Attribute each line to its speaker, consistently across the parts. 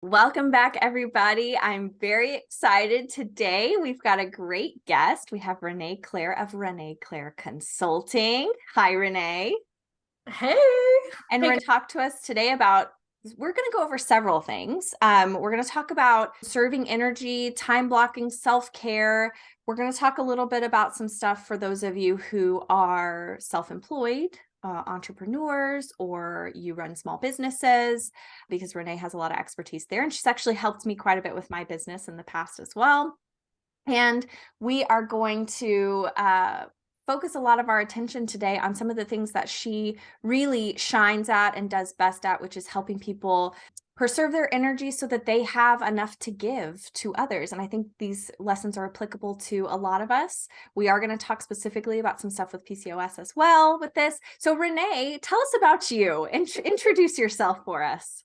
Speaker 1: Welcome back, everybody. I'm very excited today. We've got a great guest. We have Renee Clair of Renee Clair Consulting. Hi, Renee.
Speaker 2: Hey.
Speaker 1: And we're going to talk to us today about, we're going to go over several things. We're going to talk about conserving energy, time blocking, self-care. We're going to talk a little bit about some stuff for those of you who are self-employed, entrepreneurs, or you run small businesses, because Renee has a lot of expertise there. And she's actually helped me quite a bit with my business in the past as well. And we are going to focus a lot of our attention today on some of the things that she really shines at and does best at, which is helping people preserve their energy so that they have enough to give to others. And I think these lessons are applicable to a lot of us. We are going to talk specifically about some stuff with PCOS as well with this. So Renee, tell us about you. Introduce yourself for us.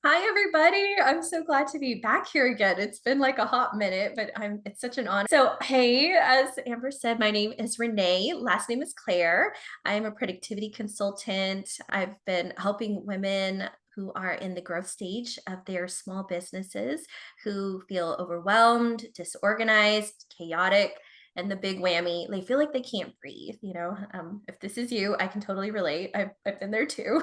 Speaker 2: Hi, everybody. I'm so glad to be back here again. It's been like a hot minute, but it's such an honor. So, hey, as Amber said, my name is Renee. Last name is Claire. I am a productivity consultant. I've been helping women who are in the growth stage of their small businesses, who feel overwhelmed, disorganized, chaotic, and the big whammy, they feel like they can't breathe. If this is you, I can totally relate. I've been there too.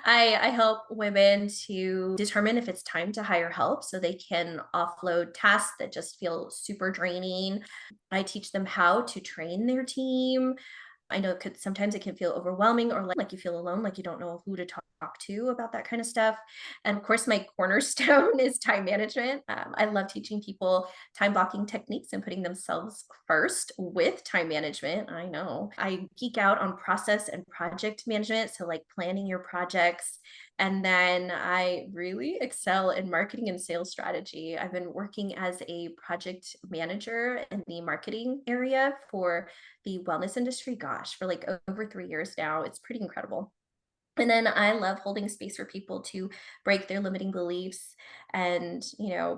Speaker 2: I help women to determine if it's time to hire help so they can offload tasks that just feel super draining. I teach them how to train their team. I know sometimes it can feel overwhelming or like you feel alone, like you don't know who to talk to about that kind of stuff. And of course, my cornerstone is time management. I love teaching people time blocking techniques and putting themselves first with time management. I know I geek out on process and project management. So, like planning your projects. And then I really excel in marketing and sales strategy. I've been working as a project manager in the marketing area for the wellness industry, gosh, for like over 3 years now. It's pretty incredible. And then I love holding space for people to break their limiting beliefs and,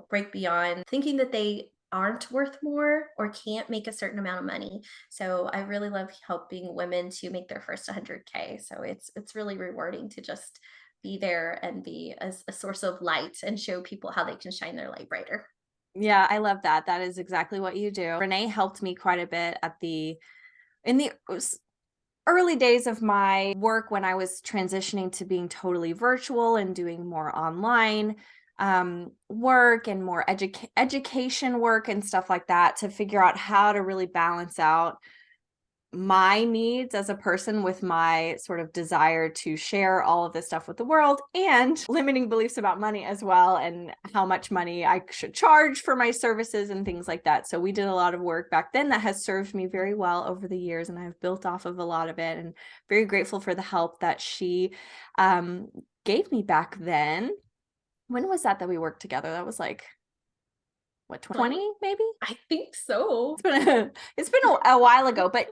Speaker 2: break beyond thinking that they aren't worth more or can't make a certain amount of money. So I really love helping women to make their first 100K. So it's really rewarding to just be there and be a source of light and show people how they can shine their light brighter.
Speaker 1: Yeah, I love that. That is exactly what you do. Renee helped me quite a bit in the early days of my work when I was transitioning to being totally virtual and doing more online work and more education work and stuff like that, to figure out how to really balance out my needs as a person with my sort of desire to share all of this stuff with the world, and limiting beliefs about money as well, and how much money I should charge for my services and things like that. So we did a lot of work back then that has served me very well over the years, and I've built off of a lot of it, and very grateful for the help that she gave me back then. When was that we worked together? That was like, what, 20 maybe?
Speaker 2: I think so.
Speaker 1: It's been a while ago, but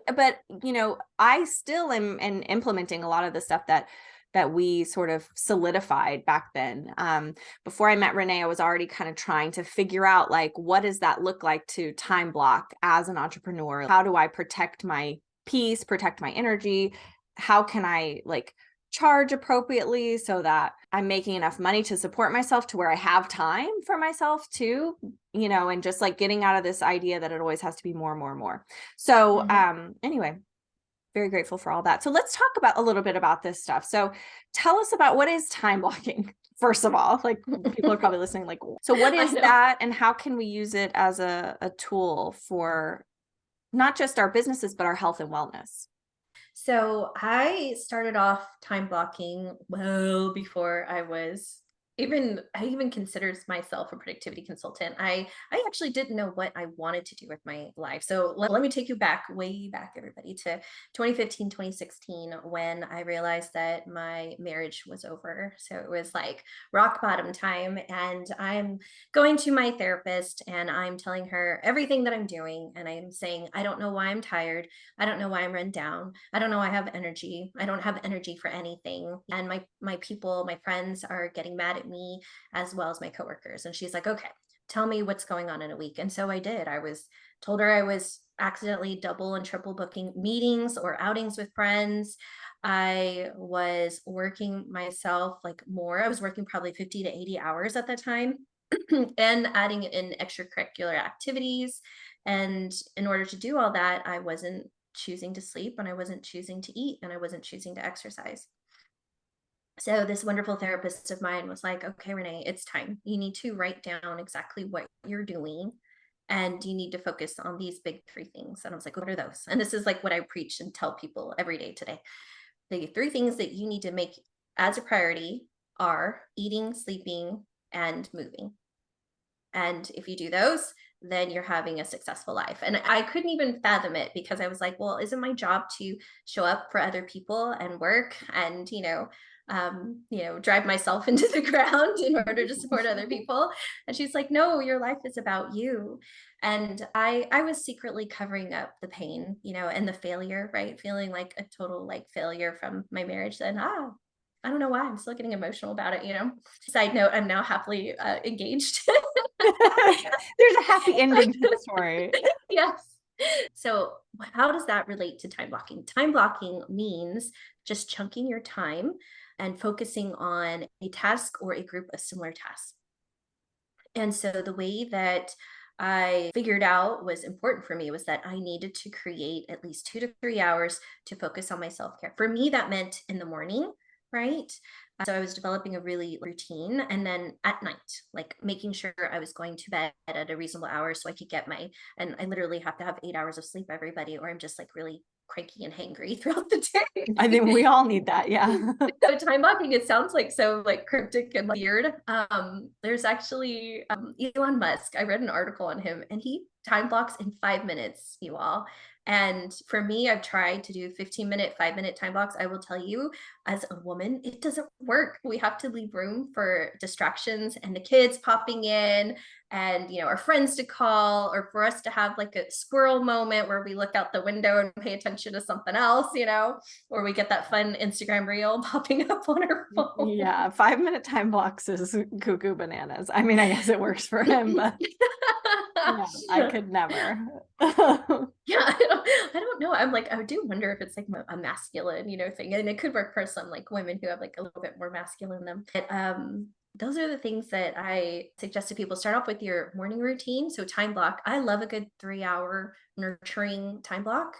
Speaker 1: I still am and implementing a lot of the stuff that we sort of solidified back then. Before I met Renee, I was already kind of trying to figure out, like, what does that look like to time block as an entrepreneur? How do I protect my peace, protect my energy? How can I charge appropriately so that I'm making enough money to support myself to where I have time for myself too, and just like getting out of this idea that it always has to be more and more and more. So anyway, very grateful for all that. So let's talk about a little bit about this stuff. So tell us about, what is time blocking? First of all, like, people are probably listening, like, so what is that, and how can we use it as a tool for not just our businesses, but our health and wellness?
Speaker 2: So I started off time blocking well before I even considered myself a productivity consultant. I actually didn't know what I wanted to do with my life. So let me take you back, way back, everybody, to 2015, 2016, when I realized that my marriage was over. So it was like rock bottom time. And I'm going to my therapist and I'm telling her everything that I'm doing. And I'm saying, I don't know why I'm tired. I don't know why I'm run down. I don't know why I have energy. I don't have energy for anything. And my people, my friends are getting mad at me, as well as my coworkers. And she's like, okay, tell me what's going on in a week. And so I did. Told her I was accidentally double and triple booking meetings or outings with friends. I was working myself like more. I was working probably 50 to 80 hours at the time and adding in extracurricular activities. And in order to do all that, I wasn't choosing to sleep, and I wasn't choosing to eat, and I wasn't choosing to exercise. So this wonderful therapist of mine was like, okay, Renee, it's time. You need to write down exactly what you're doing, and you need to focus on these big three things. And I was like, what are those? And this is like what I preach and tell people every day today. The three things that you need to make as a priority are eating, sleeping, and moving. And if you do those, then you're having a successful life. And I couldn't even fathom it, because I was like, well, isn't my job to show up for other people and work and, drive myself into the ground in order to support other people? And she's like, no, your life is about you. And I was secretly covering up the pain, and the failure, right? Feeling like a total like failure from my marriage. And I don't know why I'm still getting emotional about it. Side note, I'm now happily engaged.
Speaker 1: There's a happy ending to the story.
Speaker 2: Yes. So, how does that relate to time blocking? Time blocking means just chunking your time and focusing on a task or a group of similar tasks. And so, the way that I figured out was important for me was that I needed to create at least 2 to 3 hours to focus on my self care. For me, that meant in the morning, right? So I was developing a really routine, and then at night, like making sure I was going to bed at a reasonable hour so I could get and I literally have to have 8 hours of sleep, everybody, or I'm just like really cranky and hangry throughout the day.
Speaker 1: I think we all need that. Yeah.
Speaker 2: So time blocking, it sounds like so like cryptic and weird. There's actually Elon Musk. I read an article on him, and he time blocks in 5 minutes, you all. And for me, I've tried to do 15-minute, 5-minute time blocks. I will tell you, as a woman, it doesn't work. We have to leave room for distractions and the kids popping in, and our friends to call, or for us to have like a squirrel moment where we look out the window and pay attention to something else, or we get that fun Instagram reel popping up on our phone.
Speaker 1: Yeah. 5-minute time blocks is cuckoo bananas. I mean, I guess it works for him, but yeah, I could never.
Speaker 2: Yeah, I don't know. I'm like, I do wonder if it's like a masculine, thing. And it could work for some like women who have like a little bit more masculine in them. But those are the things that I suggest to people. Start off with your morning routine. So time block. I love a good 3 hour nurturing time block.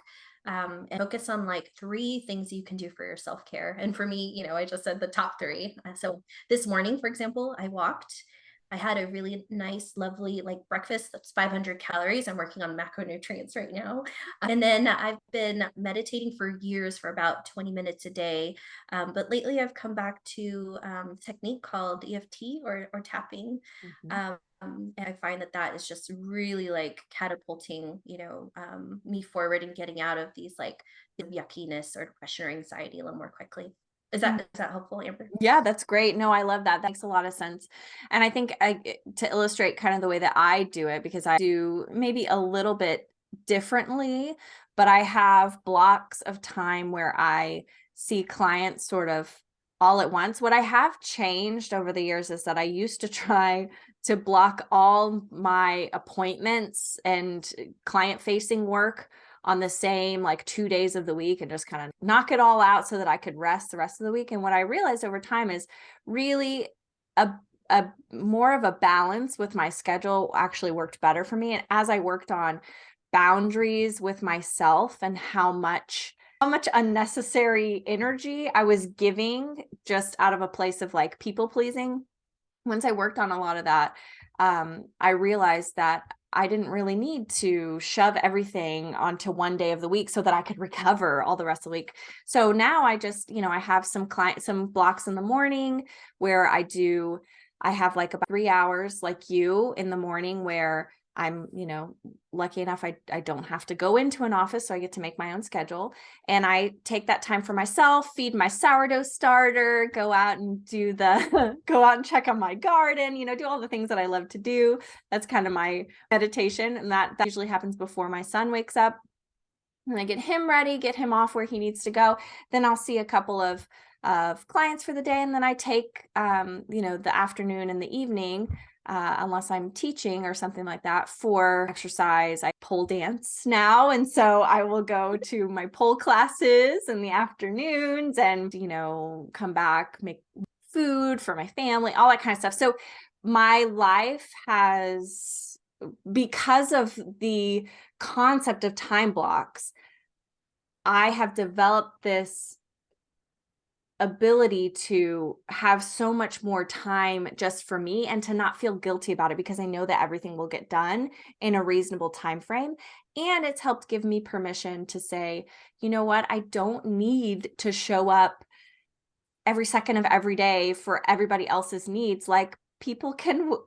Speaker 2: And focus on like three things you can do for your self-care. And for me, I just said the top three. So this morning, for example, I walked. I had a really nice, lovely like breakfast that's 500 calories. I'm working on macronutrients right now. And then I've been meditating for years for about 20 minutes a day. But lately I've come back to a technique called EFT or tapping.
Speaker 1: Mhm.
Speaker 2: And I find that is just really like catapulting, me forward and getting out of these like yuckiness or depression or anxiety a little more quickly. Is that helpful, Amber?
Speaker 1: Yeah, that's great. No, I love that. That makes a lot of sense. And I think to illustrate kind of the way that I do it, because I do maybe a little bit differently, but I have blocks of time where I see clients sort of all at once. What I have changed over the years is that I used to try to block all my appointments and client facing work on the same like 2 days of the week and just kind of knock it all out so that I could rest the rest of the week. And what I realized over time is really a more of a balance with my schedule actually worked better for me. And as I worked on boundaries with myself and how much unnecessary energy I was giving just out of a place of like people pleasing, once I worked on a lot of that, I realized that I didn't really need to shove everything onto one day of the week so that I could recover all the rest of the week. So now I just, I have some blocks in the morning where I have like about 3 hours like you in the morning where I'm, lucky enough, I don't have to go into an office, so I get to make my own schedule. And I take that time for myself, feed my sourdough starter, go out and go out and check on my garden, do all the things that I love to do. That's kind of my meditation. And that usually happens before my son wakes up. And I get him ready, get him off where he needs to go. Then I'll see a couple of clients for the day. And then I take, the afternoon and the evening unless I'm teaching or something like that. For exercise, I pole dance now. And so I will go to my pole classes in the afternoons and, come back, make food for my family, all that kind of stuff. So my life has, because of the concept of time blocks, I have developed this ability to have so much more time just for me and to not feel guilty about it, because I know that everything will get done in a reasonable time frame. And it's helped give me permission to say, you know what, I don't need to show up every second of every day for everybody else's needs. Like, people can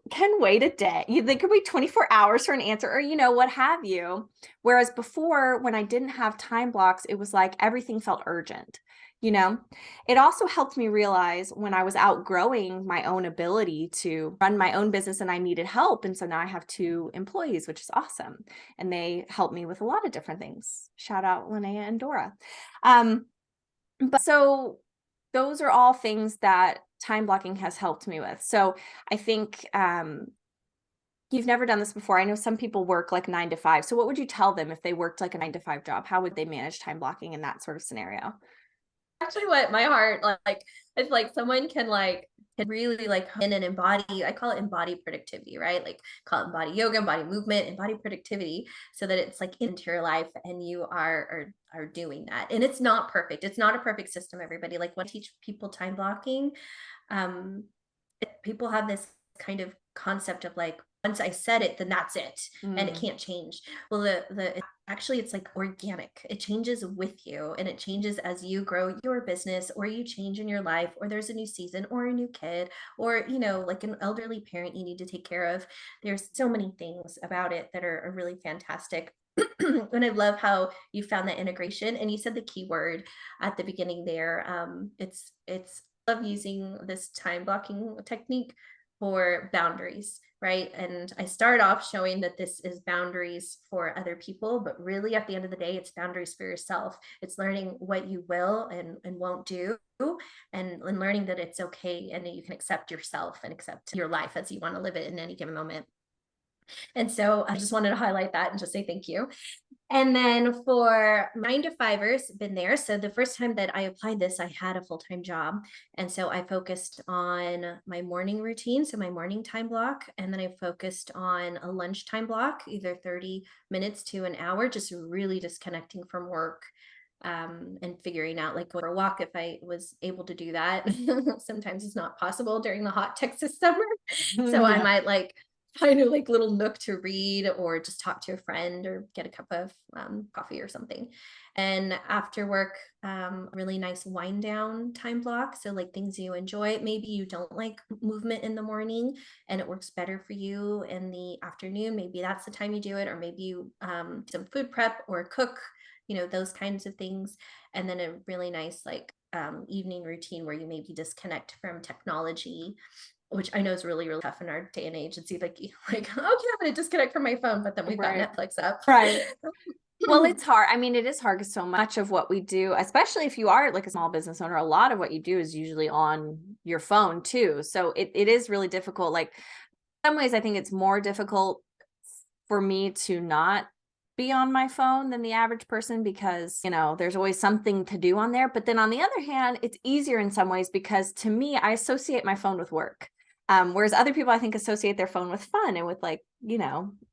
Speaker 1: wait a day. They could wait 24 hours for an answer, or what have you. Whereas before, when I didn't have time blocks, it was like everything felt urgent. It also helped me realize when I was outgrowing my own ability to run my own business and I needed help. And so now I have 2 employees, which is awesome. And they help me with a lot of different things. Shout out Linnea and Dora. But so those are all things that time blocking has helped me with. So I think you've never done this before. I know some people work like 9 to 5. So what would you tell them if they worked like a 9 to 5 job? How would they manage time blocking in that sort of scenario?
Speaker 2: Actually what my heart like it's like someone can really like hone in and embody, I call it embody productivity, right? Like call it embody yoga, embody movement, embody productivity, so that it's like into your life and you are doing that. And it's not perfect. It's not a perfect system, everybody. Like when I teach people time blocking, um people have this kind of concept of like, once I said it, then that's it, and it can't change. Well, actually it's like organic. It changes with you, and it changes as you grow your business, or you change in your life, or there's a new season, or a new kid, or like an elderly parent you need to take care of. There's so many things about it that are really fantastic. And I love how you found that integration, and you said the key word at the beginning there. It's love using this time blocking technique for boundaries, right? And I start off showing that this is boundaries for other people, but really at the end of the day, it's boundaries for yourself. It's learning what you will and won't do, and learning that it's okay and that you can accept yourself and accept your life as you want to live it in any given moment. And so I just wanted to highlight that and just say thank you. And then for 9 to 5ers, been there. So the first time that I applied this, I had a full-time job. And so I focused on my morning routine, so my morning time block. And then I focused on a lunchtime block, either 30 minutes to an hour, just really disconnecting from work, and figuring out like going for a walk if I was able to do that. Sometimes it's not possible during the hot Texas summer. So I might like find a like little nook to read, or just talk to a friend, or get a cup of coffee or something. And after work, really nice wind down time block. So like things you enjoy. Maybe you don't like movement in the morning and it works better for you in the afternoon. Maybe that's the time you do it, or maybe you some food prep or cook, those kinds of things. And then a really nice like evening routine where you maybe disconnect from technology, which I know is really, really tough in our day and age. It's like, okay, I'm going to disconnect from my phone, but then we've got Netflix up.
Speaker 1: Right. Well, it's hard. I mean, it is hard because so much of what we do, especially if you are like a small business owner, a lot of what you do is usually on your phone too. So it is really difficult. Like in some ways, I think it's more difficult for me to not be on my phone than the average person, because, there's always something to do on there. But then on the other hand, it's easier in some ways because to me, I associate my phone with work. Whereas other people, I think, associate their phone with fun and with like,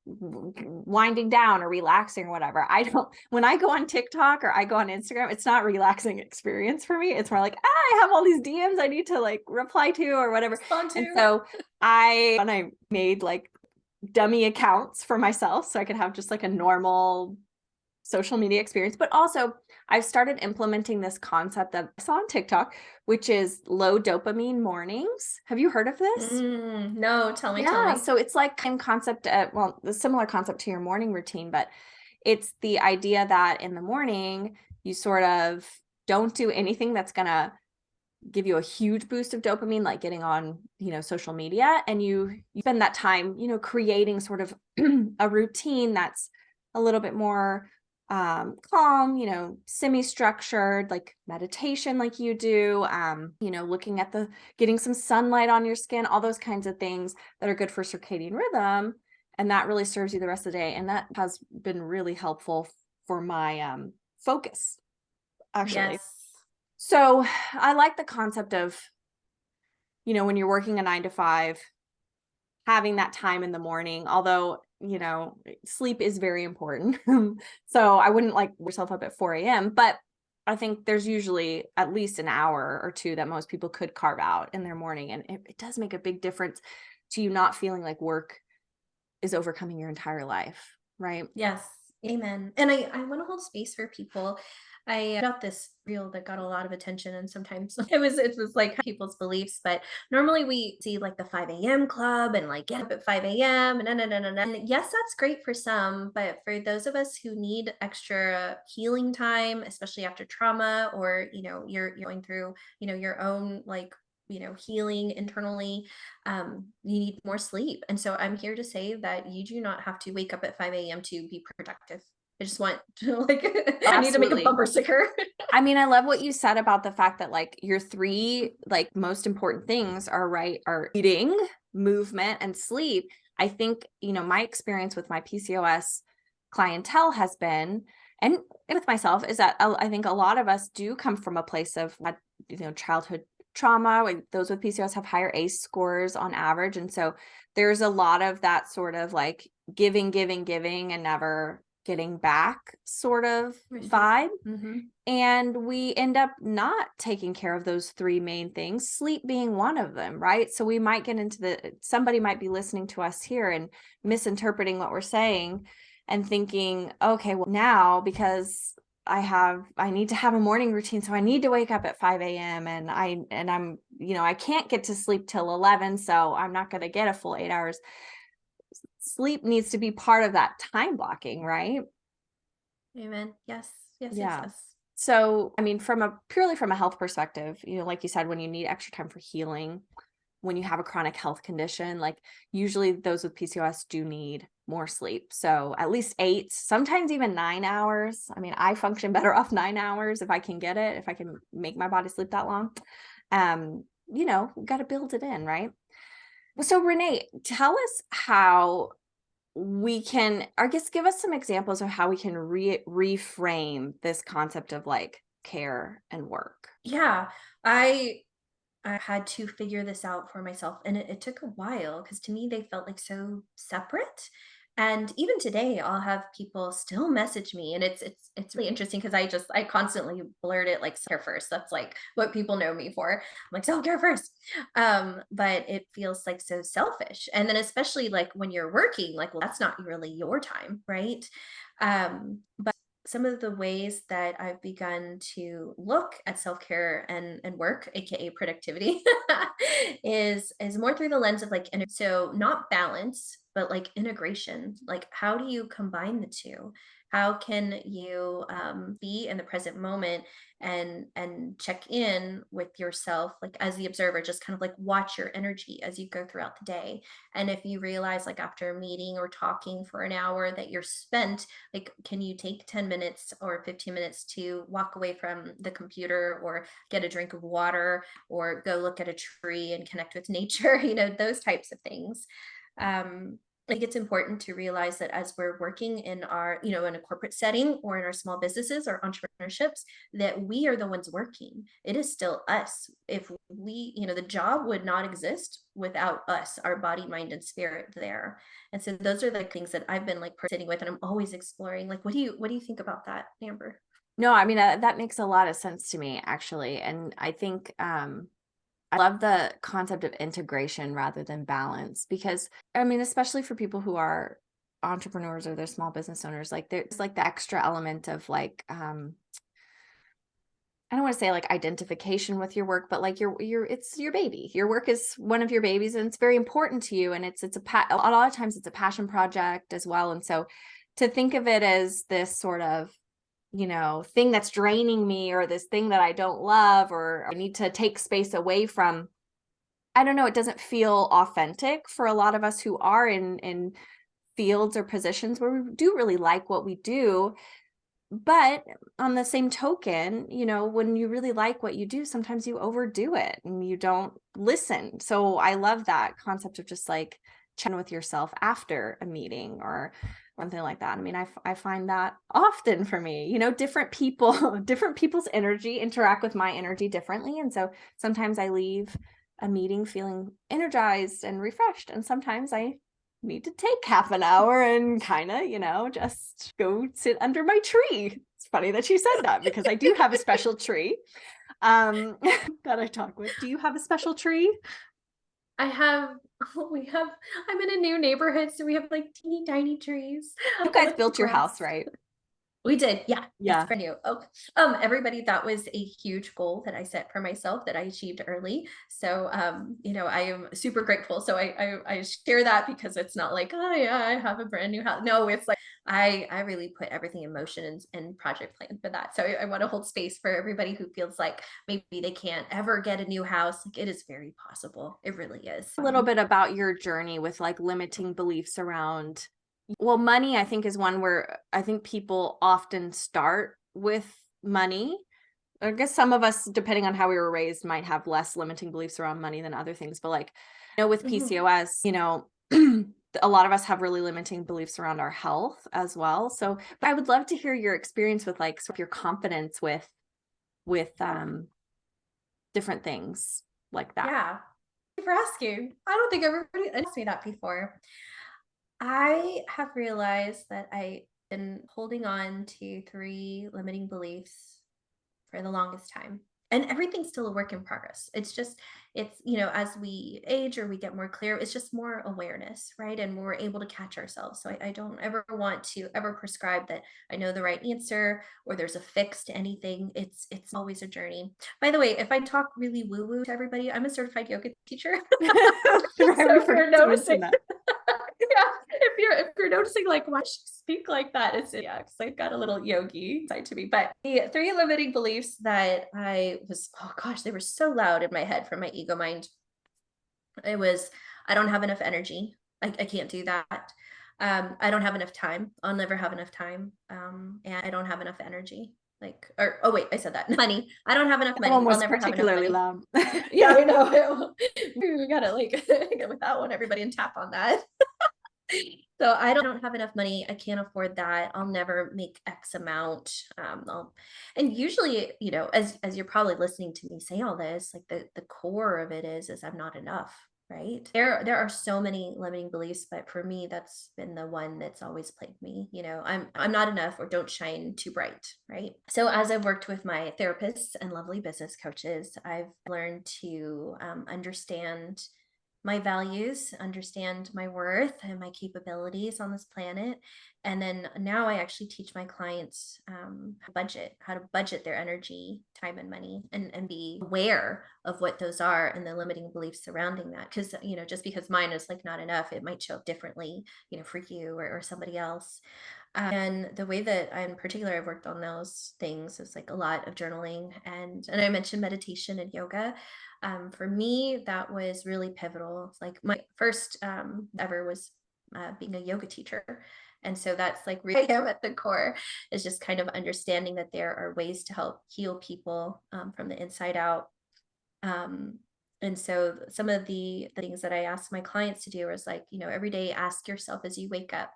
Speaker 1: winding down or relaxing or whatever. I don't, when I go on TikTok or I go on Instagram, it's not a relaxing experience for me. It's more like, I have all these DMs I need to like reply to or whatever. And so when I made like dummy accounts for myself so I could have just like a normal social media experience. But also I've started implementing this concept that I saw on TikTok, which is low dopamine mornings. Have you heard of this?
Speaker 2: No, tell me.
Speaker 1: So it's like same concept, the similar concept to your morning routine, but it's the idea that in the morning you sort of don't do anything that's going to give you a huge boost of dopamine, like getting on, social media, and you spend that time, creating sort of a routine that's a little bit more calm, semi-structured, like meditation, like you do, looking at getting some sunlight on your skin, all those kinds of things that are good for circadian rhythm. And that really serves you the rest of the day. And that has been really helpful for my focus, actually.
Speaker 2: Yes.
Speaker 1: So I like the concept of, when you're working a 9 to 5, having that time in the morning, although, sleep is very important. So I wouldn't like yourself up at 4 a.m., but I think there's usually at least an hour or two that most people could carve out in their morning. And it does make a big difference to you not feeling like work is overcoming your entire life, right?
Speaker 2: Yes. Amen. And I want to hold space for people. I got this reel that got a lot of attention, and sometimes it was like people's beliefs, but normally we see like the 5 a.m. club and like get up at 5 a.m. and and yes, that's great for some, but for those of us who need extra healing time, especially after trauma, or you're going through, your own like healing internally, you need more sleep. And so I'm here to say that you do not have to wake up at 5 a.m. to be productive. I just want to like, I need to make a
Speaker 1: Absolutely.
Speaker 2: bumper sticker.
Speaker 1: I mean, I love what you said about the fact that like your three like most important things are eating, movement, and sleep. I think, my experience with my PCOS clientele has been, and with myself, is that I think a lot of us do come from a place of, childhood trauma. Those with PCOS have higher ACE scores on average. And so there's a lot of that sort of like giving, giving, giving, and never getting back sort of vibe.
Speaker 2: Mm-hmm.
Speaker 1: And we end up not taking care of those three main things, sleep being one of them, right? So we might get into somebody might be listening to us here and misinterpreting what we're saying and thinking, okay, well now because I need to have a morning routine, so I need to wake up at 5 a.m. and I'm, I can't get to sleep till 11, so I'm not going to get a full 8 hours. Sleep needs to be part of that time blocking, right?
Speaker 2: Amen. Yes. Yes. Yes.
Speaker 1: Yeah.
Speaker 2: Yes.
Speaker 1: So, I mean, purely from a health perspective, like you said, when you need extra time for healing, when you have a chronic health condition, like usually those with PCOS do need more sleep. So at least 8, sometimes even 9 hours. I mean, I function better off 9 hours if I can get it, if I can make my body sleep that long. Got to build it in, right? So Renee, tell us how we can, I guess, give us some examples of how we can reframe this concept of like care and work.
Speaker 2: Yeah. I had to figure this out for myself, and it took a while because to me they felt like so separate. And even today, I'll have people still message me, and it's really interesting because I constantly blurt it like self care first. That's like what people know me for. I'm like self care first, but it feels like so selfish. And then especially like when you're working, like well, that's not really your time, right? But some of the ways that I've begun to look at self-care and work, aka productivity, is more through the lens of like so not balance, but like integration. Like how do you combine the two? How can you be in the present moment and check in with yourself, like as the observer, just kind of like watch your energy as you go throughout the day. And if you realize like after a meeting or talking for an hour that you're spent, like can you take 10 minutes or 15 minutes to walk away from the computer or get a drink of water or go look at a tree and connect with nature, those types of things. I think it's important to realize that as we're working in our, in a corporate setting or in our small businesses or entrepreneurships, that we are the ones working. It is still us. If we, the job would not exist without us, our body, mind, and spirit there. And so those are the things that I've been like sitting with, and I'm always exploring. Like, what do you think about that, Amber?
Speaker 1: No, I mean, that makes a lot of sense to me, actually. And I think, I love the concept of integration rather than balance because, I mean, especially for people who are entrepreneurs or they're small business owners, like there's like the extra element of like, I don't want to say like identification with your work, but like it's your baby. Your work is one of your babies and it's very important to you. And a lot of times it's a passion project as well. And so to think of it as this sort of, thing that's draining me or this thing that I don't love or I need to take space away from, I don't know, it doesn't feel authentic for a lot of us who are in fields or positions where we do really like what we do. but on the same token, when you really like what you do, sometimes you overdo it and you don't listen. So I love that concept of just like chatting with yourself after a meeting or something like that. I mean, I find that often for me, different people, different people's energy interact with my energy differently. And so sometimes I leave a meeting feeling energized and refreshed. And sometimes I need to take half an hour and kind of, just go sit under my tree. It's funny that you said that because I do have a special tree that I talk with. Do you have a special tree?
Speaker 2: I have, I'm in a new neighborhood, so we have like teeny tiny trees
Speaker 1: You
Speaker 2: all
Speaker 1: guys
Speaker 2: across.
Speaker 1: built your house, right?
Speaker 2: We did, yeah. It's
Speaker 1: Yeah.
Speaker 2: brand new. Oh, everybody, that was a huge goal that I set for myself that I achieved early. So, I am super grateful. So I share that because it's not like, oh yeah, I have a brand new house. No, it's like I really put everything in motion and project plan for that. So I want to hold space for everybody who feels like maybe they can't ever get a new house. Like it is very possible. It really is.
Speaker 1: A little bit about your journey with like limiting beliefs around, well, money, I think is one where I think people often start with money. I guess some of us, depending on how we were raised, might have less limiting beliefs around money than other things. But like, with
Speaker 2: Mhm.
Speaker 1: PCOS, a lot of us have really limiting beliefs around our health as well. So I would love to hear your experience with like sort of your confidence with different things like that.
Speaker 2: Yeah. Thank you for asking. I don't think everybody asked me that before. I have realized that I've been holding on to three limiting beliefs for the longest time. And everything's still a work in progress. As we age or we get more clear, it's just more awareness, right? And we're able to catch ourselves. So I don't ever want to ever prescribe that I know the right answer or there's a fix to anything. It's always a journey. By the way, if I talk really woo-woo to everybody, I'm a certified yoga teacher.
Speaker 1: Right,
Speaker 2: So
Speaker 1: we
Speaker 2: if you're
Speaker 1: forgot to mention
Speaker 2: noticing,
Speaker 1: that.
Speaker 2: yeah, if you're noticing like why she speak like that, it's yeah, because I've got a little yogi side to me. But the three limiting beliefs that oh gosh, they were so loud in my head from my ego mind. It was I don't have enough energy. I can't do that. I don't have enough time. I'll never have enough time. And I don't have enough energy. Oh wait, I said that. Money. I don't have enough
Speaker 1: That one
Speaker 2: money. I'll
Speaker 1: was
Speaker 2: never have enough
Speaker 1: particularly
Speaker 2: money.
Speaker 1: loud.
Speaker 2: Yeah, I know. We gotta like get with that one, everybody, and tap on that. So I don't have enough money. I can't afford that. I'll never make X amount. And usually, as you're probably listening to me say all this, like the core of it is I'm not enough, right? There are so many limiting beliefs, but for me, that's been the one that's always plagued me. I'm not enough or don't shine too bright, right? So as I've worked with my therapists and lovely business coaches, I've learned to understand my values, understand my worth and my capabilities on this planet. And then now I actually teach my clients how to budget their energy, time, and money, and be aware of what those are and the limiting beliefs surrounding that. Because, just because mine is like not enough, it might show up differently, for you or somebody else. And the way that in particular I've worked on those things is like a lot of journaling and I mentioned meditation and yoga. For me, that was really pivotal. Like my first ever was being a yoga teacher. And so that's like really I am at the core is just kind of understanding that there are ways to help heal people from the inside out. Um, and so some of the things that I ask my clients to do is like, every day ask yourself as you wake up,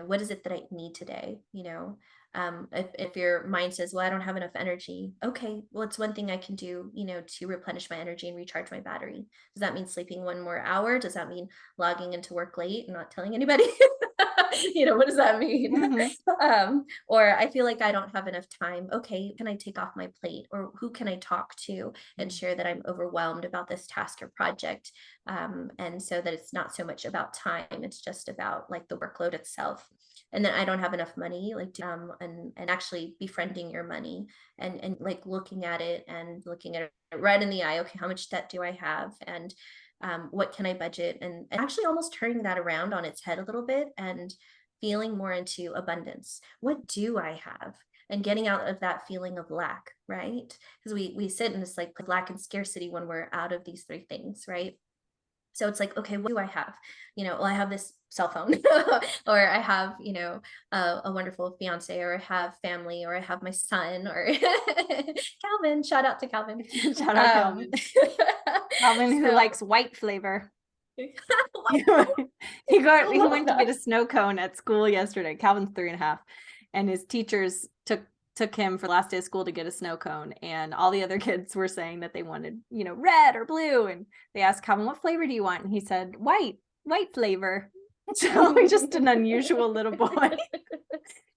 Speaker 2: what is it that I need today? If your mind says, well, I don't have enough energy. Okay, well, it's one thing I can do, to replenish my energy and recharge my battery. Does that mean sleeping one more hour? Does that mean logging into work late and not telling anybody? What does that mean?
Speaker 1: Mhm.
Speaker 2: Or I feel like I don't have enough time. Okay, can I take off my plate? Or who can I talk to and share that I'm overwhelmed about this task or project? And so that it's not so much about time, it's just about like the workload itself. And then I don't have enough money, like and actually befriending your money and like looking at it and looking at it right in the eye. Okay, how much debt do I have? And what can I budget? And actually almost turning that around on its head a little bit and feeling more into abundance. What do I have? And getting out of that feeling of lack, right? Because we sit in this like lack and scarcity when we're out of these three things, right? So it's like, okay, what do I have? Well, I have this cell phone, or I have, a wonderful fiance, or I have family, or I have my son, or Calvin. Shout out to Calvin.
Speaker 1: Shout out
Speaker 2: Um,
Speaker 1: Calvin. Calvin, who
Speaker 2: so
Speaker 1: likes white flavor.
Speaker 2: I
Speaker 1: He
Speaker 2: love
Speaker 1: went to get a
Speaker 2: that.
Speaker 1: snow cone at school yesterday. Calvin's 3.5, and his teachers took him for the last day of school to get a snow cone, and all the other kids were saying that they wanted, red or blue, and they asked Calvin, what flavor do you want? And he said, white flavor. So he's just an unusual little boy.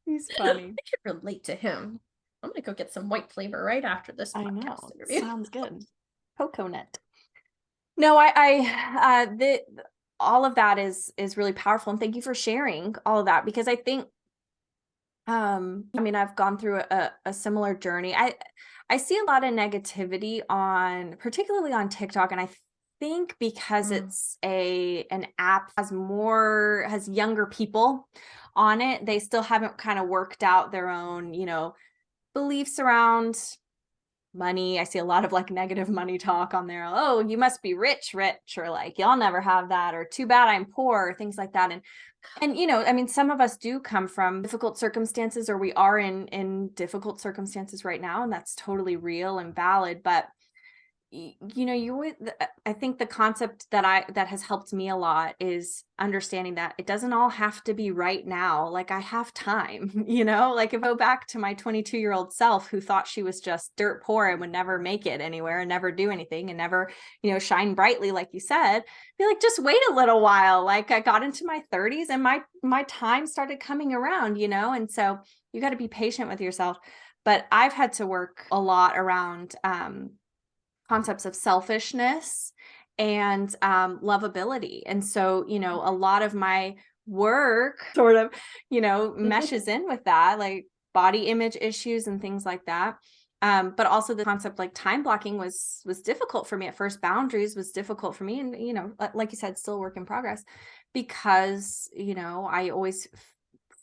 Speaker 1: He's funny.
Speaker 2: I can relate to him. I'm gonna go get some white flavor right after this
Speaker 1: I
Speaker 2: podcast
Speaker 1: know.
Speaker 2: interview.
Speaker 1: Sounds good. Coconut. No, all of that is really powerful, and thank you for sharing all of that, because I think, I mean, I've gone through a similar journey. I see a lot of negativity particularly on TikTok, and I think because it's an app has younger people on it, they still haven't kind of worked out their own, beliefs around money. I see a lot of like negative money talk on there. Oh, you must be rich, or like, y'all never have that, or too bad I'm poor, or things like that. And I mean, some of us do come from difficult circumstances, or we are in difficult circumstances right now, and that's totally real and valid. But I think the concept that has helped me a lot is understanding that it doesn't all have to be right now. Like, I have time, like, if I go back to my 22-year-old self who thought she was just dirt poor and would never make it anywhere and never do anything and never, shine brightly, like you said, be like, just wait a little while. Like, I got into my 30s and my time started coming around, and so you got to be patient with yourself. But I've had to work a lot around, concepts of selfishness and lovability. And so, a lot of my work sort of, meshes in with that, like body image issues and things like that. But also the concept, like, time blocking was difficult for me at first. Boundaries was difficult for me. And, like you said, still a work in progress, because, I always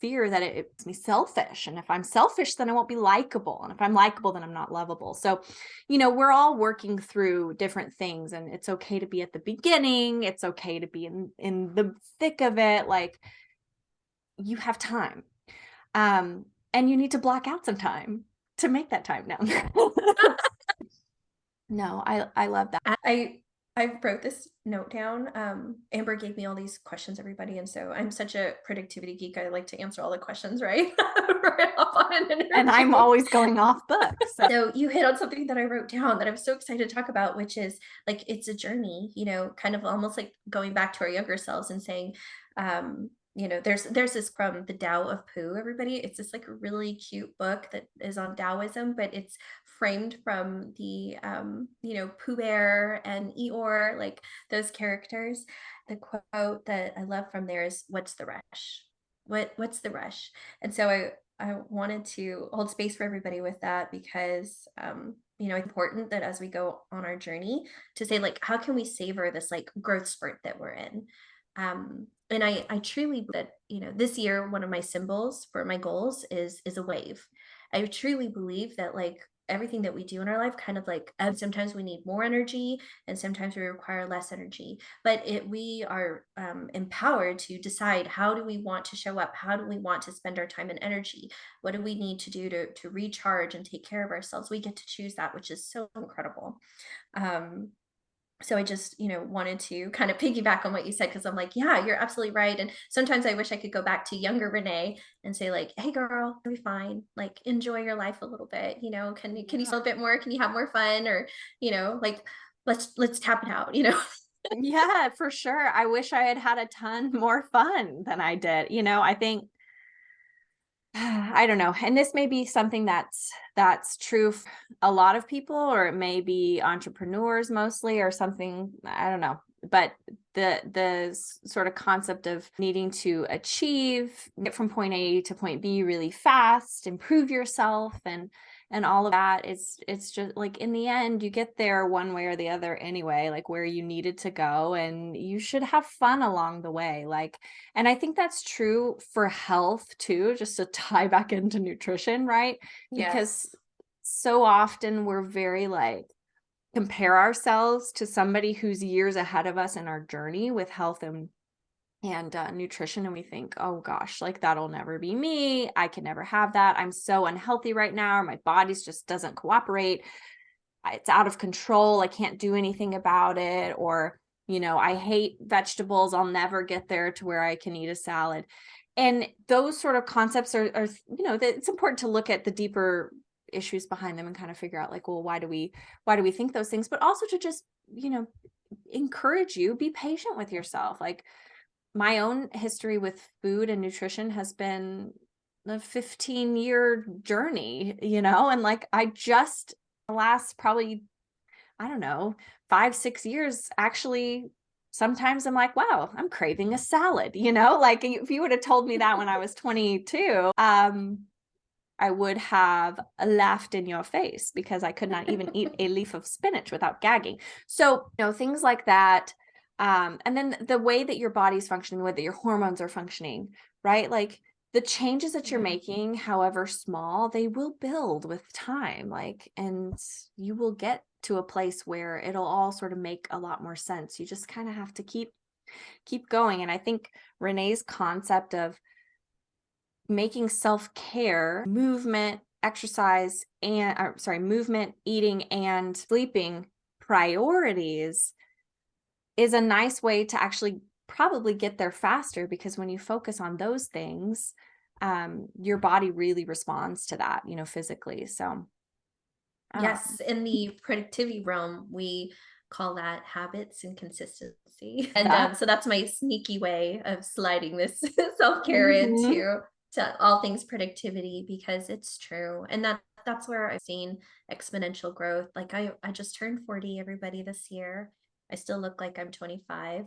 Speaker 1: fear that it makes me selfish. And if I'm selfish, then I won't be likable. And if I'm likable, then I'm not lovable. So, we're all working through different things, and it's okay to be at the beginning. It's okay to be in the thick of it. Like, you have time. And you need to block out some time to make that time now. No, I love that.
Speaker 2: I wrote this note down. Amber gave me all these questions, everybody, and so I'm such a productivity geek. I like to answer all the questions right, right off on an interview.
Speaker 1: And I'm always going off book.
Speaker 2: So you hit on something that I wrote down that I'm so excited to talk about, which is, like, it's a journey. Kind of almost like going back to our younger selves and saying, there's this from the Tao of Pooh, everybody. It's this like really cute book that is on Taoism, but it's framed from the Pooh Bear and Eeyore, like those characters. The quote that I love from there is, "What's the rush? What's the rush?" And so I wanted to hold space for everybody with that, because it's important that as we go on our journey to say, like, how can we savor this like growth spurt that we're in? And I truly believe that, this year, one of my symbols for my goals is a wave. I truly believe that, like, everything that we do in our life, kind of like, sometimes we need more energy and sometimes we require less energy, but we are empowered to decide, how do we want to show up? How do we want to spend our time and energy? What do we need to do to recharge and take care of ourselves? We get to choose that, which is so incredible. So I just, wanted to kind of piggyback on what you said, because I'm like, yeah, you're absolutely right. And sometimes I wish I could go back to younger Renee and say, like, hey girl, you'll be fine. Like, enjoy your life a little bit. Can you a bit more? Can you have more fun? Or, like, let's tap it out,
Speaker 1: Yeah, for sure. I wish I had had a ton more fun than I did. I think, I don't know. And this may be something that's true for a lot of people, or it may be entrepreneurs mostly, or something, I don't know. But the sort of concept of needing to get from point A to point B really fast, improve yourself, and all of that, it's just like, in the end, you get there one way or the other anyway, like where you needed to go, and you should have fun along the way. Like, and I think that's true for health too, just to tie back into nutrition, right?
Speaker 2: Yes.
Speaker 1: Because so often we're very like, compare ourselves to somebody who's years ahead of us in our journey with health and nutrition, and we think, oh gosh, like that'll never be me. I can never have that. I'm so unhealthy right now. Or my body's just doesn't cooperate. It's out of control. I can't do anything about it. Or, I hate vegetables. I'll never get there to where I can eat a salad. And those sort of concepts are that it's important to look at the deeper issues behind them and kind of figure out like, well, why do we think those things? But also to just, encourage you, be patient with yourself. Like, my own history with food and nutrition has been a 15-year journey, and like I just the last probably, I don't know, 5, 6 years, actually, sometimes I'm like, wow, I'm craving a salad, like if you would have told me that when I was 22, I would have laughed in your face because I could not even eat a leaf of spinach without gagging. So, things like that. And then the way that your body's functioning, the way that your hormones are functioning, right? Like the changes that you're
Speaker 2: Yeah.
Speaker 1: making, however small, they will build with time. Like, and you will get to a place where it'll all sort of make a lot more sense. You just kind of have to keep going. And I think Renee's concept of making self-care, movement, exercise, movement, eating, and sleeping priorities is a nice way to actually probably get there faster, because when you focus on those things, your body really responds to that, physically. So, um,
Speaker 2: Yes, in the productivity realm, we call that habits and consistency. And
Speaker 1: that.
Speaker 2: so that's my sneaky way of sliding this self-care
Speaker 1: Mhm.
Speaker 2: into all things productivity, because it's true. And that's where I've seen exponential growth. Like I just turned 40, everybody, this year. I still look like I'm 25.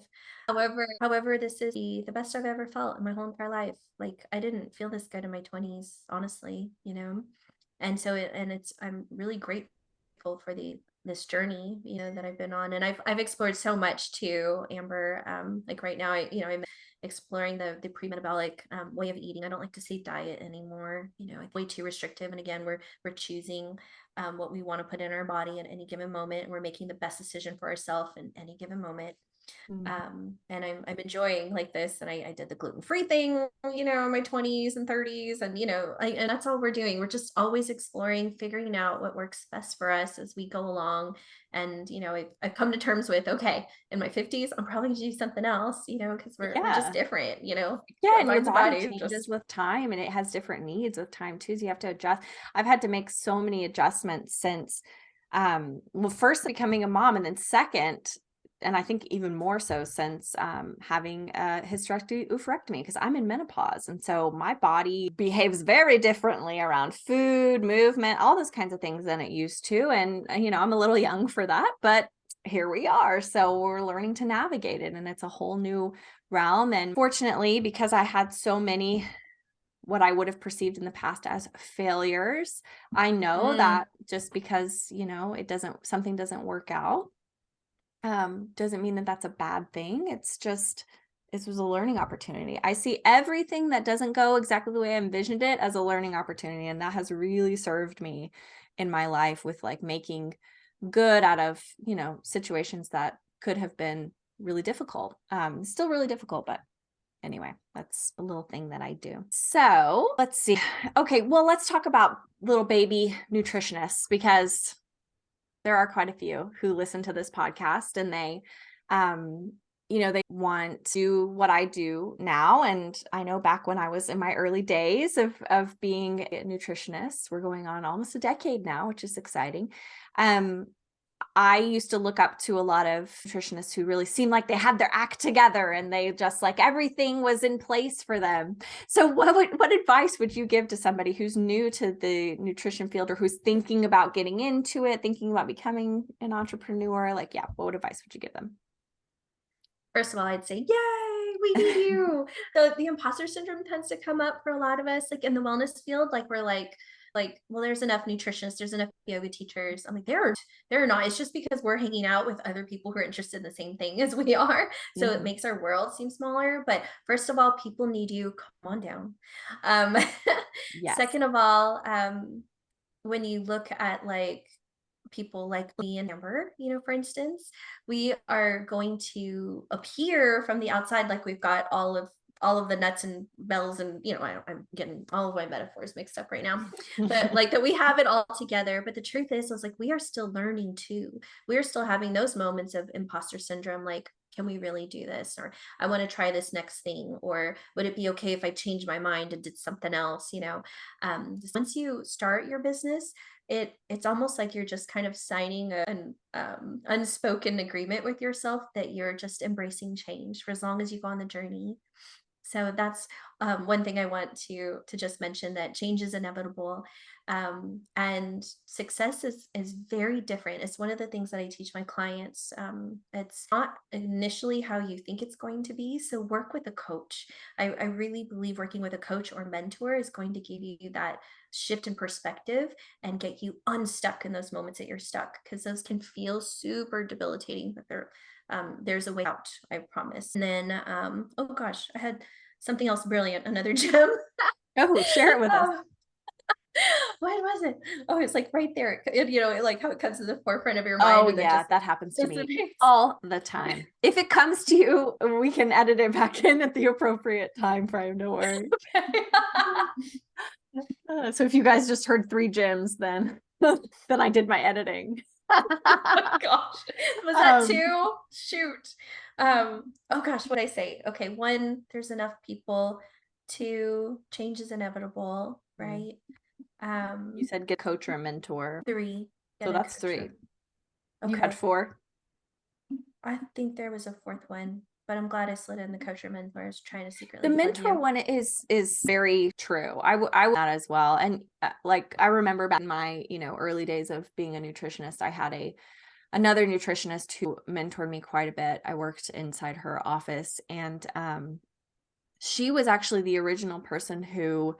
Speaker 2: However, this is the best I've ever felt in my whole entire life. Like I didn't feel this good in my 20s, honestly, you know? And so I'm really grateful for this journey, that I've been on. And I've explored so much too, Amber. Like right now, I'm exploring the pre-metabolic way of eating. I don't like to say diet anymore. It's way too restrictive. And again, we're choosing what we want to put in our body at any given moment, and we're making the best decision for ourselves in any given moment.
Speaker 1: Mhm.
Speaker 2: And I'm enjoying like this. And I did the gluten-free thing, in my 20s and 30s. And, and that's all we're doing. We're just always exploring, figuring out what works best for us as we go along. And, I've come to terms with, okay, in my 50s, I'm probably gonna do something else, because we're just
Speaker 1: Yeah.
Speaker 2: different,
Speaker 1: Yeah, and your
Speaker 2: minds and
Speaker 1: body
Speaker 2: bodies
Speaker 1: changes
Speaker 2: just.
Speaker 1: with time, and it has different needs with time too. So you have to adjust. I've had to make so many adjustments since, well, first becoming a mom, and then second, and I think even more so since having a hysterectomy, oophorectomy, because I'm in menopause, and so my body behaves very differently around food, movement, all those kinds of things than it used to. And I'm a little young for that, but here we are. So we're learning to navigate it, and it's a whole new realm. And fortunately, because I had so many what I would have perceived in the past as failures, I know
Speaker 2: Mm,
Speaker 1: that just because, something doesn't work out, doesn't mean that that's a bad thing. It's just, this was a learning opportunity. I see everything that doesn't go exactly the way I envisioned it as a learning opportunity. And that has really served me in my life with like making good out of, situations that could have been really difficult. Still really difficult, but anyway, that's a little thing that I do. So let's see. Okay, well, let's talk about little baby nutritionists, because there are quite a few who listen to this podcast, and they want to do what I do now. And I know back when I was in my early days of being a nutritionist, we're going on almost a decade now, which is exciting. Um, I used to look up to a lot of nutritionists who really seemed like they had their act together, and they just like everything was in place for them. So what advice would you give to somebody who's new to the nutrition field, or who's thinking about getting into it, thinking about becoming an entrepreneur? Like, yeah, what advice would you give them?
Speaker 2: First of all, I'd say, yay, we need you. The imposter syndrome tends to come up for a lot of us, like in the wellness field. Like we're like, well, there's enough nutritionists, there's enough yoga teachers. I'm like, there are not. It's just because we're hanging out with other people who are interested in the same thing as we are. So it
Speaker 1: Mhm.
Speaker 2: makes our world seem smaller. But first of all, people need you. Come on down. Um,
Speaker 1: Yes.
Speaker 2: Second of all, when you look at like people like me and Amber, for instance, we are going to appear from the outside like we've got all of the nuts and bells and I'm getting all of my metaphors mixed up right now, but like that we have it all together. But the truth is like we are still learning too. We are still having those moments of imposter syndrome, like, can we really do this? Or I want to try this next thing. Or would it be okay if I changed my mind and did something else? Once you start your business, it's almost like you're just kind of signing an unspoken agreement with yourself that you're just embracing change for as long as you go on the journey. So that's one thing I want to just mention, that change is inevitable, and success is very different. It's one of the things that I teach my clients. It's not initially how you think it's going to be. So work with a coach. I really believe working with a coach or mentor is going to give you that shift in perspective and get you unstuck in those moments that you're stuck, because those can feel super debilitating, but there's a way out, I promise. And then, oh gosh, I had something else brilliant, another gem.
Speaker 1: Oh, share it with us.
Speaker 2: What was it? Oh, it's like right there. Like how it comes to the forefront of your mind.
Speaker 1: Oh
Speaker 2: and then
Speaker 1: yeah,
Speaker 2: just
Speaker 1: that happens to me
Speaker 2: dissipates.
Speaker 1: all the time. If it comes to you, we can edit it back in at the appropriate time frame. Don't worry.
Speaker 2: Okay.
Speaker 1: So if you guys just heard 3 gems, then then I did my editing.
Speaker 2: Oh my gosh. Was that
Speaker 1: Um,
Speaker 2: 2? Shoot. Oh gosh, what did I say? Okay, 1, there's enough people. 2, change is inevitable, right?
Speaker 1: You said get a coach or a mentor.
Speaker 2: 3,
Speaker 1: So
Speaker 2: get a
Speaker 1: that's
Speaker 2: coach.
Speaker 1: 3. You had
Speaker 2: Okay.
Speaker 1: 4.
Speaker 2: I think there was a 4th one, but I'm glad I slid in the coach or mentor. I was trying to
Speaker 1: The
Speaker 2: secretly plug
Speaker 1: mentor
Speaker 2: you.
Speaker 1: one is very true. I would that as well. And like I remember back in my, early days of being a nutritionist, I had another nutritionist who mentored me quite a bit. I worked inside her office, and she was actually the original person who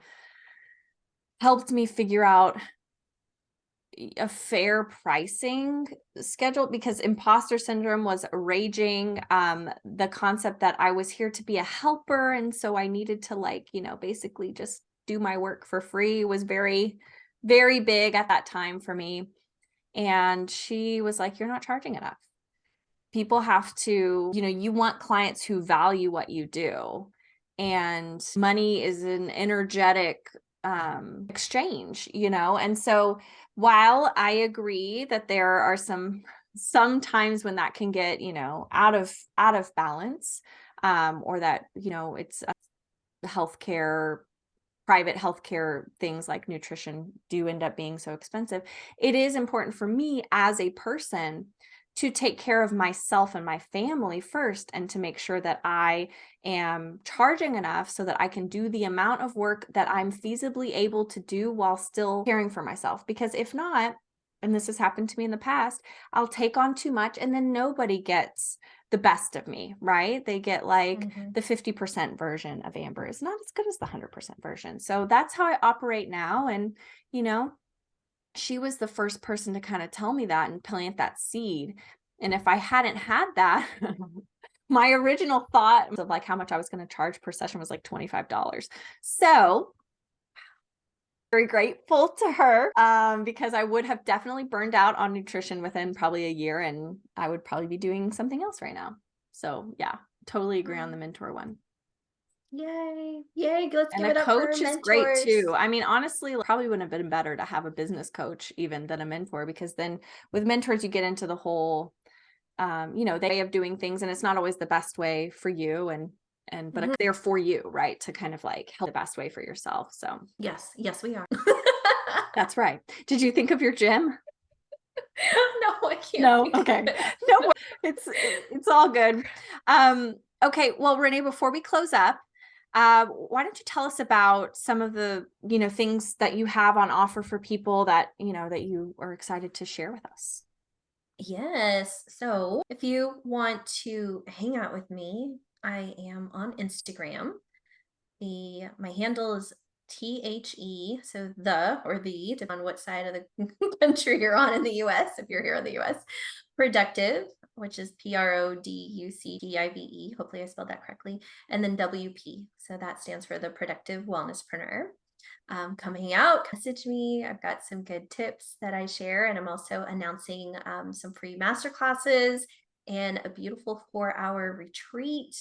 Speaker 1: helped me figure out a fair pricing schedule, because imposter syndrome was raging. The concept that I was here to be a helper, and so I needed to basically just do my work for free was very, very big at that time for me. And she was like, you're not charging enough. People have to, you want clients who value what you do. And money is an energetic exchange, and so while I agree that there are some times when that can get, out of balance, or that, it's healthcare, private healthcare things like nutrition do end up being so expensive. It is important for me as a person to take care of myself and my family first, and to make sure that I am charging enough so that I can do the amount of work that I'm feasibly able to do while still caring for myself. Because if not, and this has happened to me in the past, I'll take on too much and then nobody gets the best of me, right? They get like the 50% version of Amber is not as good as the 100% version. So that's how I operate now. And, she was the first person to kind of tell me that and plant that seed. And if I hadn't had that, my original thought of like how much I was going to charge per session was like $25. So very grateful to her, because I would have definitely burned out on nutrition within probably a year, and I would probably be doing something else right now. So yeah, totally agree on the mentor one.
Speaker 2: Yay. Yay. Let's
Speaker 1: And
Speaker 2: give
Speaker 1: a
Speaker 2: it up for our
Speaker 1: coach is great
Speaker 2: mentors.
Speaker 1: too. I mean, honestly, probably would have been better to have a business coach even than a mentor, because then with mentors, you get into the whole, the way of doing things, and it's not always the best way for you, but they're for you, right? To kind of like help the best way for yourself. So
Speaker 2: Yes. Yes, we are.
Speaker 1: that's right. Did you think of your gym?
Speaker 2: No, I can't.
Speaker 1: No.
Speaker 2: Think
Speaker 1: Okay.
Speaker 2: of it.
Speaker 1: No, it's all good. Okay. Well, Renee, before we close up, why don't you tell us about some of the, things that you have on offer for people that, that you are excited to share with us?
Speaker 2: Yes. So if you want to hang out with me, I am on Instagram. My handle is so depending on what side of the country you're on in the US, if you're here in the US, productive, which is PRODUCTIVE. Hopefully I spelled that correctly. And then WP. So that stands for the Productive Wellnesspreneur. come hang out, message me. I've got some good tips that I share, and I'm also announcing some free master classes and a beautiful 4-hour retreat.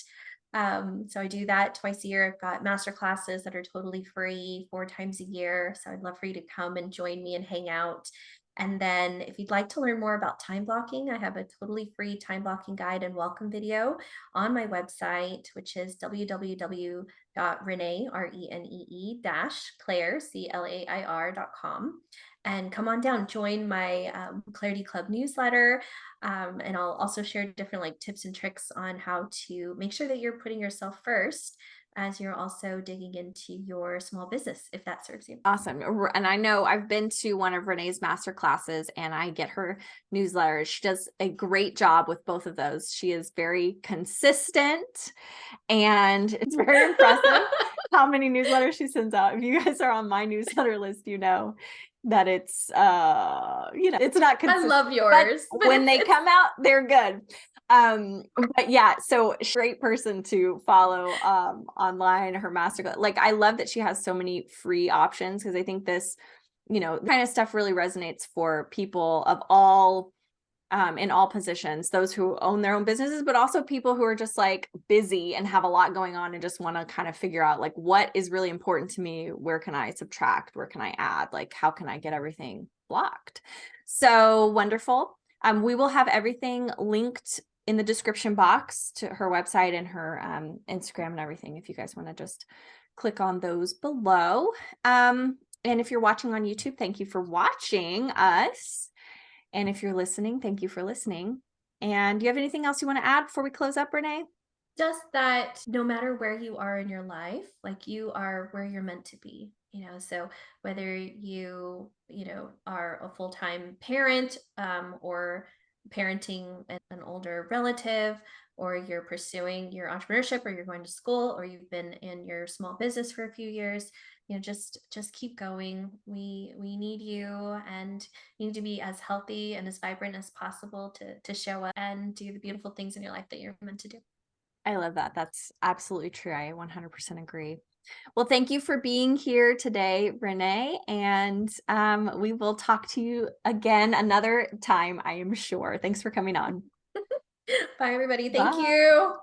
Speaker 2: So I do that twice a year. I've got master classes that are totally free 4 times a year. So I'd love for you to come and join me and hang out. And then if you'd like to learn more about time blocking, I have a totally free time blocking guide and welcome video on my website, which is www.renee, Renee dash Clair, Clair.com. And come on down, join my Clarity Club newsletter. And I'll also share different like tips and tricks on how to make sure that you're putting yourself first as you're also digging into your small business, if that serves you.
Speaker 1: Awesome. And I know I've been to one of Renee's master classes and I get her newsletter. She does a great job with both of those. She is very consistent and it's very impressive how many newsletters she sends out. If you guys are on my newsletter list, you know that it's it's not consistent.
Speaker 2: I love yours.
Speaker 1: But when they come out, they're good. But yeah, so great person to follow online, her masterclass. Like I love that she has so many free options because I think this, kind of stuff really resonates for people of all in all positions, those who own their own businesses, but also people who are just like busy and have a lot going on and just want to kind of figure out like what is really important to me, where can I subtract, where can I add, like how can I get everything blocked. So wonderful. We will have everything linked in the description box to her website and her Instagram and everything if you guys want to just click on those below. And if you're watching on YouTube, thank you for watching us. And if you're listening, thank you for listening. And do you have anything else you want to add before we close up, Renee?
Speaker 2: Just that no matter where you are in your life, like you are where you're meant to be, so whether you, are a full-time parent, or parenting an older relative, or you're pursuing your entrepreneurship, or you're going to school, or you've been in your small business for a few years, just keep going. We need you, and you need to be as healthy and as vibrant as possible to show up and do the beautiful things in your life that you're meant to do.
Speaker 1: I love that. That's absolutely true. I 100% agree. Well, thank you for being here today, Renee. And we will talk to you again another time, I am sure. Thanks for coming on.
Speaker 2: Bye, everybody. Thank
Speaker 1: Bye.
Speaker 2: you.